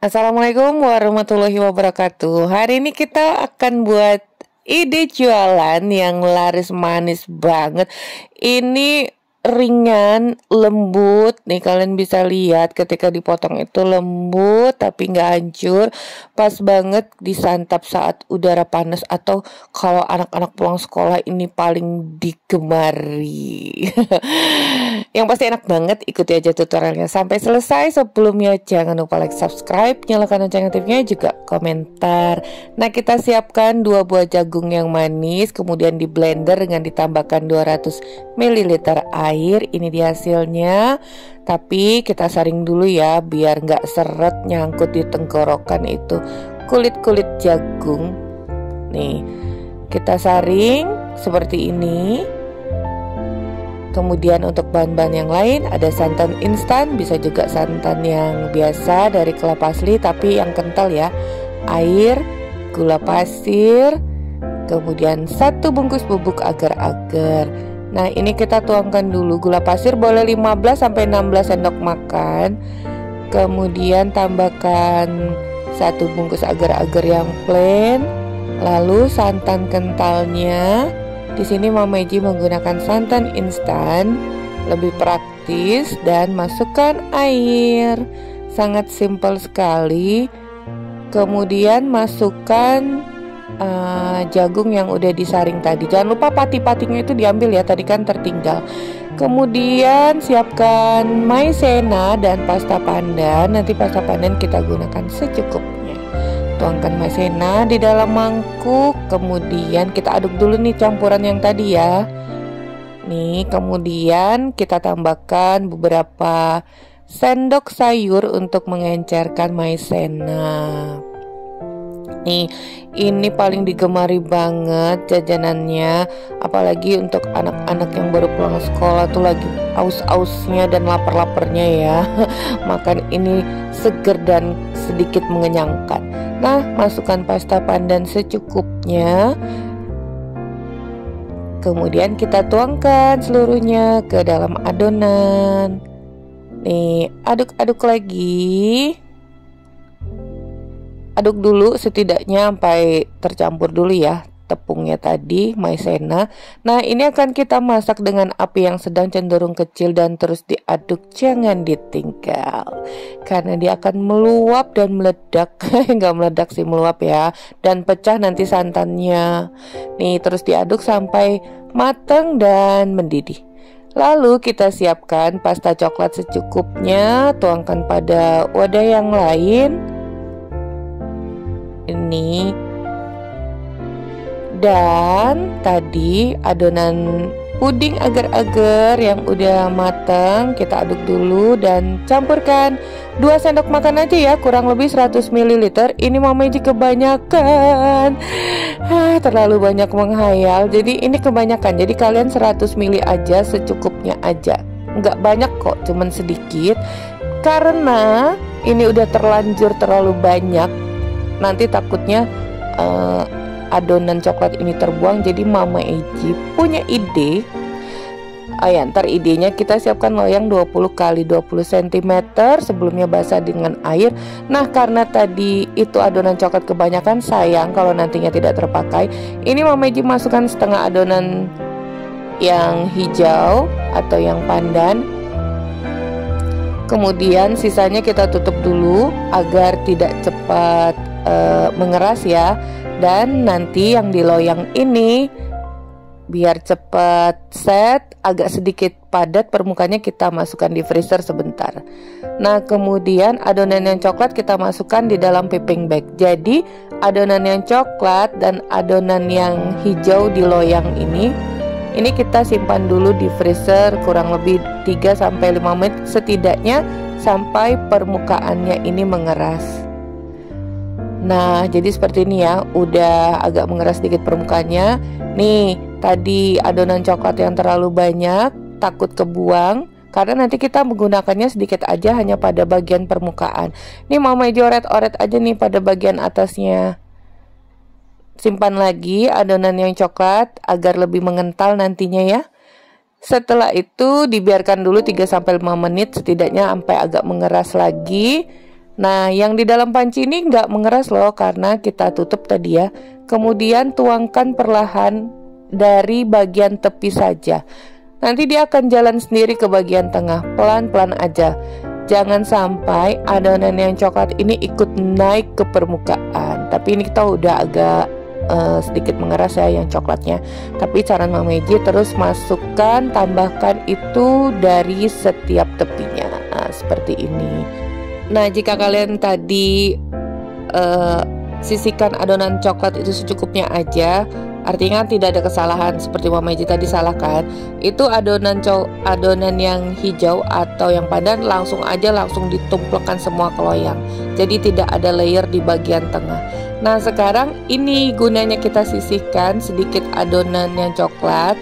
Assalamualaikum warahmatullahi wabarakatuh. Hari ini kita akan buat ide jualan yang laris manis banget. Ini ringan, lembut. Nih kalian bisa lihat ketika dipotong itu lembut tapi nggak hancur. Pas banget disantap saat udara panas atau kalau anak-anak pulang sekolah ini paling digemari. Yang pasti enak banget, ikuti aja tutorialnya sampai selesai. Sebelumnya jangan lupa like, subscribe, nyalakan lonceng notifikasinya, juga komentar. Nah, kita siapkan 2 buah jagung yang manis, kemudian di blender dengan ditambahkan 200 ml air. Ini dia hasilnya. Tapi kita saring dulu ya, biar nggak seret nyangkut di tenggorokan itu kulit-kulit jagung. Nih, kita saring seperti ini. Kemudian untuk bahan-bahan yang lain ada santan instan, bisa juga santan yang biasa dari kelapa asli tapi yang kental ya. Air, gula pasir, kemudian 1 bungkus bubuk agar-agar. Nah, ini kita tuangkan dulu. Gula pasir boleh 15 sampai 16 sendok makan. Kemudian tambahkan 1 bungkus agar-agar yang plain. Lalu santan kentalnya. Di sini Mama Eji menggunakan santan instan, lebih praktis, dan masukkan air. Sangat simpel sekali. Kemudian masukkan jagung yang udah disaring tadi. Jangan lupa pati-patinya itu diambil ya, tadi kan tertinggal. Kemudian siapkan maizena dan pasta pandan. Nanti pasta pandan kita gunakan secukupnya. Tuangkan maizena di dalam mangkuk. Kemudian kita aduk dulu nih campuran yang tadi ya. Nih, kemudian kita tambahkan beberapa sendok sayur untuk mengencerkan maizena. Nih, ini paling digemari banget jajanannya, apalagi untuk anak-anak yang baru pulang sekolah tuh lagi aus-ausnya dan lapar-laparnya ya. Makan ini seger dan sedikit mengenyangkan. Nah, masukkan pasta pandan secukupnya. Kemudian kita tuangkan seluruhnya ke dalam adonan. Nih, aduk-aduk lagi. Aduk dulu setidaknya sampai tercampur dulu ya tepungnya tadi, maizena. Nah, ini akan kita masak dengan api yang sedang cenderung kecil dan terus diaduk, jangan ditinggal. Karena dia akan meluap dan meledak. Enggak meledak sih, meluap ya. Dan pecah nanti santannya. Nih, terus diaduk sampai matang dan mendidih. Lalu kita siapkan pasta coklat secukupnya, tuangkan pada wadah yang lain. Ini dan tadi adonan puding agar-agar yang udah matang kita aduk dulu dan campurkan 2 sendok makan aja ya, kurang lebih 100 ml. Ini Mama Eji kebanyakan, terlalu banyak menghayal, jadi ini kebanyakan. Jadi kalian 100 ml aja, secukupnya aja, nggak banyak kok, cuman sedikit. Karena ini udah terlanjur terlalu banyak, nanti takutnya adonan coklat ini terbuang. Jadi Mama Eji punya ide. Ntar idenya kita siapkan loyang 20 x 20 cm, sebelumnya basah dengan air. Nah, karena tadi itu adonan coklat kebanyakan, sayang kalau nantinya tidak terpakai. Ini Mama Eji masukkan setengah adonan yang hijau atau yang pandan. Kemudian sisanya kita tutup dulu agar tidak cepat mengeras ya. Dan nanti yang di loyang ini biar cepat set, agak sedikit padat permukaannya, kita masukkan di freezer sebentar. Nah, kemudian adonan yang coklat kita masukkan di dalam piping bag. Jadi adonan yang coklat dan adonan yang hijau di loyang ini kita simpan dulu di freezer kurang lebih 3-5 menit setidaknya sampai permukaannya ini mengeras. Nah, jadi seperti ini ya, udah agak mengeras sedikit permukaannya. Nih, tadi adonan coklat yang terlalu banyak takut kebuang, karena nanti kita menggunakannya sedikit aja, hanya pada bagian permukaan. Nih Mama Eji oret-oret aja nih pada bagian atasnya. Simpan lagi adonan yang coklat agar lebih mengental nantinya ya. Setelah itu dibiarkan dulu 3-5 menit setidaknya sampai agak mengeras lagi. Nah, yang di dalam panci ini nggak mengeras loh karena kita tutup tadi ya. Kemudian tuangkan perlahan dari bagian tepi saja. Nanti dia akan jalan sendiri ke bagian tengah, pelan-pelan aja. Jangan sampai adonan yang coklat ini ikut naik ke permukaan. Tapi ini kita udah agak sedikit mengeras ya yang coklatnya. Tapi cara Mama Meji terus masukkan, tambahkan itu dari setiap tepinya. Nah, seperti ini. Nah, jika kalian tadi sisihkan adonan coklat itu secukupnya aja, artinya tidak ada kesalahan seperti Mama Meji tadi salahkan. Itu adonan yang hijau atau yang padan langsung ditumplekkan semua ke loyang. Jadi tidak ada layer di bagian tengah. Nah, sekarang ini gunanya kita sisihkan sedikit adonan yang coklat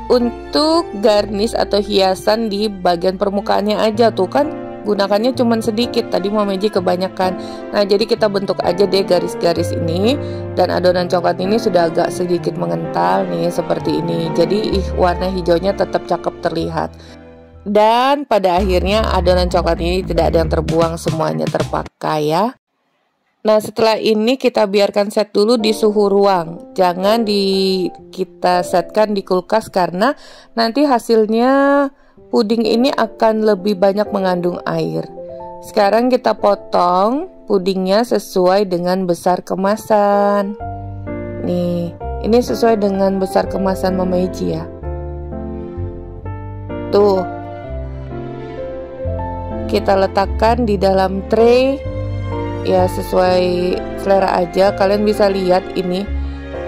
untuk garnish atau hiasan di bagian permukaannya aja. Tuh kan gunakannya cuman sedikit, tadi Mama Meji kebanyakan. Nah, jadi kita bentuk aja deh garis-garis ini. Dan adonan coklat ini sudah agak sedikit mengental nih seperti ini. Jadi warna hijaunya tetap cakep terlihat. Dan pada akhirnya adonan coklat ini tidak ada yang terbuang, semuanya terpakai ya. Nah, setelah ini kita biarkan set dulu di suhu ruang. Jangan kita setkan di kulkas karena nanti hasilnya puding ini akan lebih banyak mengandung air. Sekarang kita potong pudingnya sesuai dengan besar kemasan. Nih, ini sesuai dengan besar kemasan Mama Meji ya. Tuh. Kita letakkan di dalam tray. Ya, sesuai selera aja. Kalian bisa lihat ini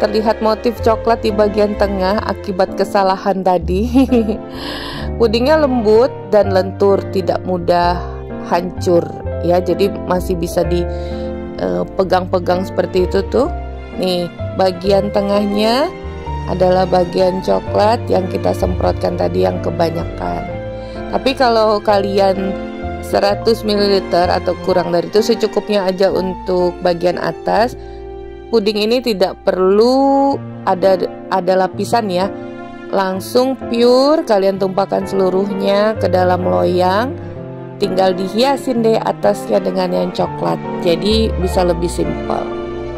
terlihat motif coklat di bagian tengah akibat kesalahan tadi. Pudingnya lembut dan lentur, tidak mudah hancur ya. Jadi masih bisa dipegang-pegang seperti itu tuh. Nih, bagian tengahnya adalah bagian coklat yang kita semprotkan tadi yang kebanyakan. Tapi kalau kalian 100 ml atau kurang dari itu, secukupnya aja untuk bagian atas. Puding ini tidak perlu ada lapisan ya. Langsung pure kalian tumpahkan seluruhnya ke dalam loyang. Tinggal dihiasin deh atasnya dengan yang coklat. Jadi bisa lebih simpel.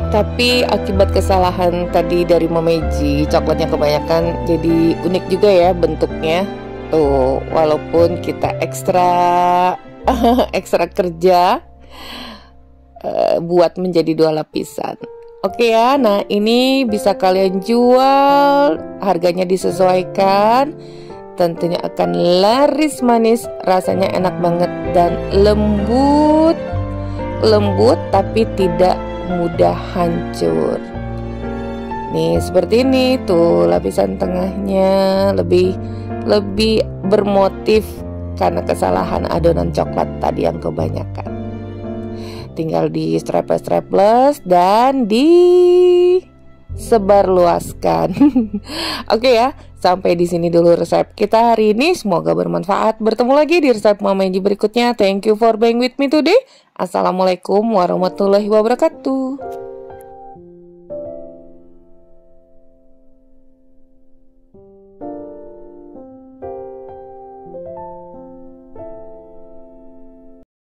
Tapi akibat kesalahan tadi dari Mama Meji, coklatnya kebanyakan, jadi unik juga ya bentuknya. Tuh, walaupun kita ekstra kerja buat menjadi 2 lapisan. Oke ya, nah ini bisa kalian jual, harganya disesuaikan, tentunya akan laris manis, rasanya enak banget dan lembut tapi tidak mudah hancur. Nih seperti ini tuh, lapisan tengahnya lebih bermotif karena kesalahan adonan coklat tadi yang kebanyakan. Tinggal di straples dan disebarluaskan. Oke ya, sampai di sini dulu resep kita hari ini. Semoga bermanfaat. Bertemu lagi di resep Mama Meji berikutnya. Thank you for being with me today. Assalamualaikum warahmatullahi wabarakatuh.